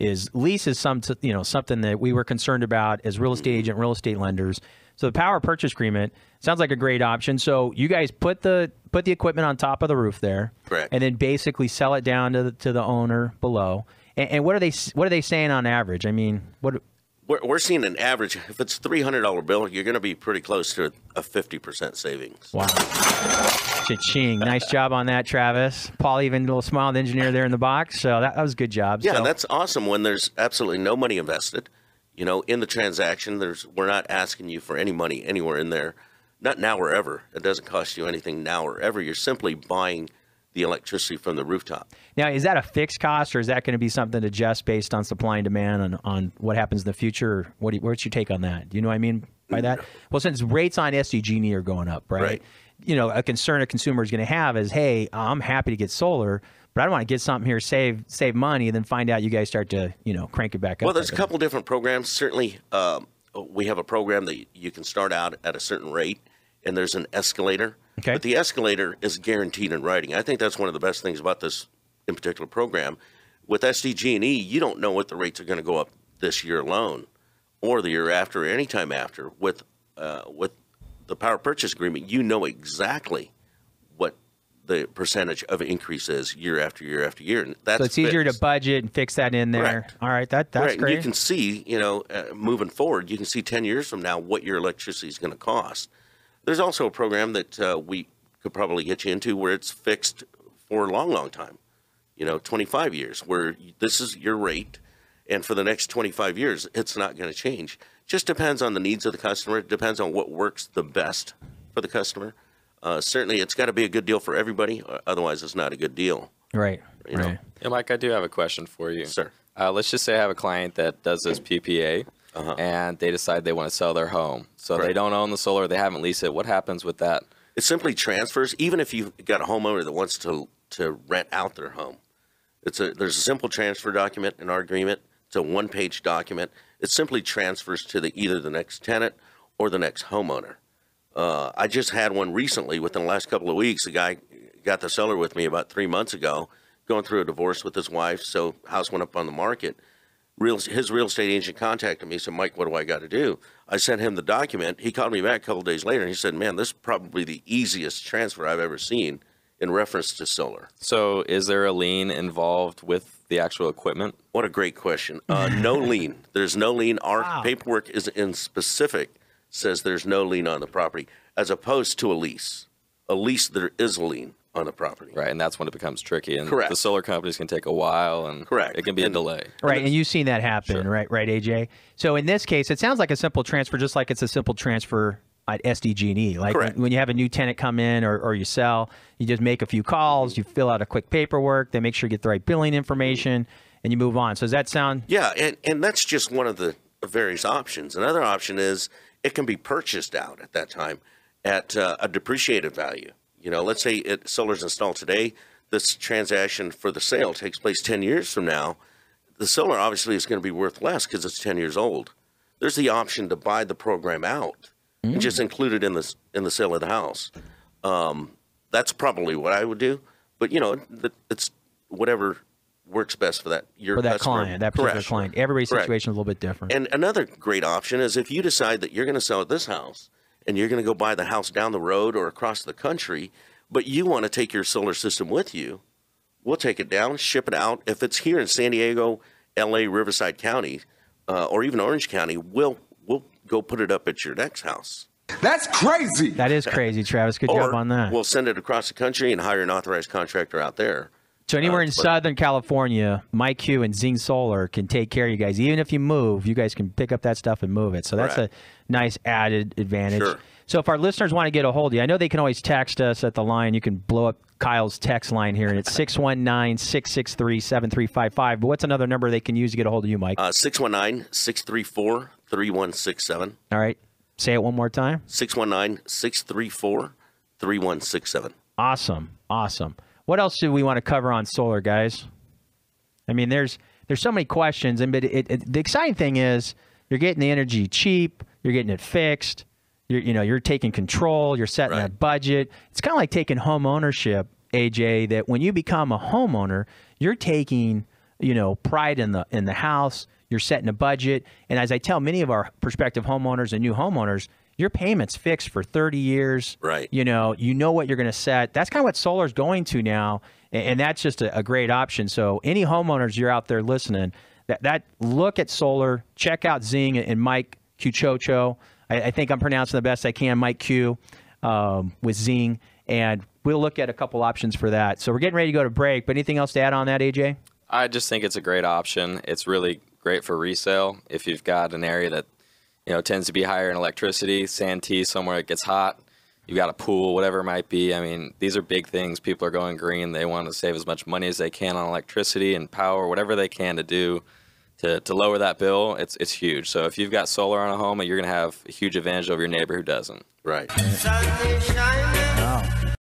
lease is something that we were concerned about as real estate agent, real estate lenders. So the power purchase agreement sounds like a great option. So you guys put the equipment on top of the roof there, correct, and then basically sell it down to the owner below. And what are they saying on average? I mean, what we're seeing an average. If it's $300 bill, you're going to be pretty close to a 50% savings. Wow. Cha-ching. Nice job on that, Travis. Paul, even a little smile, the engineer there in the box. So that was a good job. Yeah, so that's awesome when there's absolutely no money invested. You know, in the transaction, we're not asking you for any money anywhere in there. Not now or ever. It doesn't cost you anything now or ever. You're simply buying the electricity from the rooftop. Now, is that a fixed cost, or is that going to be something to adjust based on supply and demand on what happens in the future? What's your take on that? Do you know what I mean by that? Well, since rates on SDG&E are going up, right? You know, a concern a consumer is going to have is, hey, I'm happy to get solar, but I don't want to get something here, save money, and then find out you guys start to, crank it back up. Well, there's a couple different programs. Certainly, we have a program that you can start out at a certain rate, and there's an escalator. Okay. But the escalator is guaranteed in writing. I think that's one of the best things about this in particular program. With SDG&E, you don't know what the rates are going to go up this year alone, or the year after, or any time after. With the power purchase agreement, you know exactly what the percentage of increase is year after year after year. And that's so it's easier to budget and fix that in there. Correct. All right, that's right. great. You can see, moving forward, you can see 10 years from now what your electricity is going to cost. There's also a program that we could probably get you into where it's fixed for a long, long time, 25 years, where this is your rate. And for the next 25 years, it's not going to change. Just depends on the needs of the customer. It depends on what works the best for the customer. Certainly, it's got to be a good deal for everybody. Otherwise, it's not a good deal. Right. Right. Yeah, Mike, I do have a question for you. Sir. Let's just say I have a client that does this PPA, and they decide they want to sell their home. So they don't own the solar. They haven't leased it. What happens with that? It simply transfers. Even if you've got a homeowner that wants to rent out their home, there's a simple transfer document in our agreement. It's a one-page document. It simply transfers to either the next tenant or the next homeowner. I just had one recently within the last couple of weeks. A guy got the seller with me about 3 months ago, going through a divorce with his wife, so house went up on the market. His real estate agent contacted me and said, Mike, what do I got to do? I sent him the document. He called me back a couple of days later, and he said, man, this is probably the easiest transfer I've ever seen in reference to solar. So is there a lien involved with the actual equipment? What a great question. No lien. There's no lien. Our paperwork is in specific, says there's no lien on the property, as opposed to a lease. A lease, there is a lien on the property. Right, and that's when it becomes tricky. And Correct. the solar companies can take a while, and Correct. It can be a delay. Right, and you've seen that happen, Sure. right, AJ? So in this case, it sounds like a simple transfer, just like it's a simple transfer at SDG&E. Like when you have a new tenant come in or you sell, you just make a few calls, you fill out a quick paperwork, they make sure you get the right billing information, and you move on. So does that sound? Yeah, and that's just one of the various options. Another option is it can be purchased out at that time at a depreciated value. Let's say solar's installed today. This transaction for the sale takes place 10 years from now. The solar obviously is going to be worth less because it's 10 years old. There's the option to buy the program out and just include it in the sale of the house. That's probably what I would do. But it's whatever works best for that customer. Client, that particular client. Everybody's situation is a little bit different. And another great option is if you decide that you're going to sell this house and you're going to go buy the house down the road or across the country, but you want to take your solar system with you, we'll take it down, ship it out. If it's here in San Diego, LA, Riverside County, or even Orange County, we'll go put it up at your next house. That's crazy. That is crazy, Travis. Good job on that. We'll send it across the country and hire an authorized contractor out there. So anywhere in Southern California, Mike Q and Zing Solar can take care of you guys. Even if you move, you guys can pick up that stuff and move it. So that's a nice added advantage. Sure. So if our listeners want to get a hold of you, I know they can always text us at the line. You can blow up Kyle's text line here, and it's 619-663-7355. But what's another number they can use to get a hold of you, Mike? 619-634-3167. All right. Say it one more time. 619-634-3167. Awesome. What else do we want to cover on solar, guys? I mean, there's so many questions, but the exciting thing is you're getting the energy cheap, you're getting it fixed, you're taking control, you're setting that budget. It's kind of like taking home ownership, AJ. That when you become a homeowner, you're taking pride in the house. You're setting a budget. And as I tell many of our prospective homeowners and new homeowners, your payment's fixed for 30 years. Right. You know what you're going to set. That's kind of what solar's going to now. And that's just a great option. So any homeowners you're out there listening, that look at solar, check out Zing and Mike Cuchocho. I think I'm pronouncing the best I can, Mike Q, with Zing. And we'll look at a couple options for that. So we're getting ready to go to break. But anything else to add on that, AJ? I just think it's a great option. It's really great for resale if you've got an area that tends to be higher in electricity, Santee, somewhere it gets hot. You've got a pool, whatever it might be. I mean, these are big things. People are going green. They want to save as much money as they can on electricity and power, whatever they can to do to lower that bill. It's huge. So if you've got solar on a home, you're going to have a huge advantage over your neighbor who doesn't. Right. Sun is shining.